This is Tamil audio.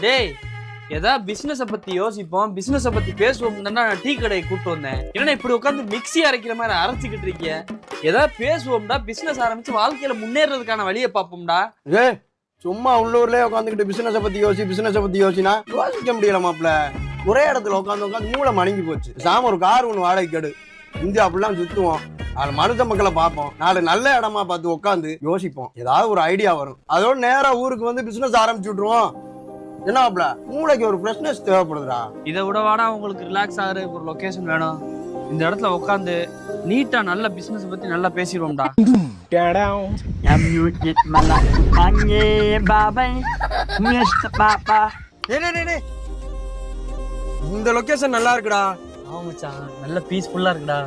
டேய் ஏதாவது பிசினஸ பத்தி யோசிப்போம், பிசினஸ பத்தி பேசுவோம். நான் டீ கடையை கூப்பிட்டு வந்தேன். ஏன்னா இப்படி உட்காந்து மிக்ஸி அரைக்கிற மாதிரி அரைச்சிக்கிட்டு இருக்கீங்க. ஏதாவது பேசுவோம்டா, பிசினஸ் ஆரம்பிச்சு வாழ்க்கையில முன்னேறதுக்கான வழியை பார்ப்போம்டா. சும்மா உள்ளூர்லயே உட்காந்துக்கிட்டு பிசினஸ பத்தி யோசினா யோசிக்க முடியல மாப்ள. ஒரே இடத்துல உட்காந்து மூளை மணங்கி போச்சு. சாம ஒரு கார் ஒன்று வாடகை கெடு, இந்தியா அப்படிலாம் சுத்துவோம், அது மனுஷ மக்களை பார்ப்போம், நாலு நல்ல இடமா பார்த்து உட்காந்து யோசிப்போம், ஏதாவது ஒரு ஐடியா வரும். அதோட நேரா ஊருக்கு வந்து பிசினஸ் ஆரம்பிச்சு விட்டுருவோம். என்னப்ல மூளைக்கு ஒரு ஃப்ரெஷ்னஸ் தேவைப்படுதுடா. இதை விடவாடா உங்களுக்கு ரிலாக்ஸ் ஆகுற ஒரு லொகேஷன் வேணும். இந்த இடத்துல உட்காந்து நீட்டா நல்ல பிசினஸ் பத்தி நல்லா பேசிடுவோம்டா. இந்த லொகேஷன் நல்லா இருக்குடா. மச்சான் நல்ல பீஸ்ஃபுல்லா இருக்குடா.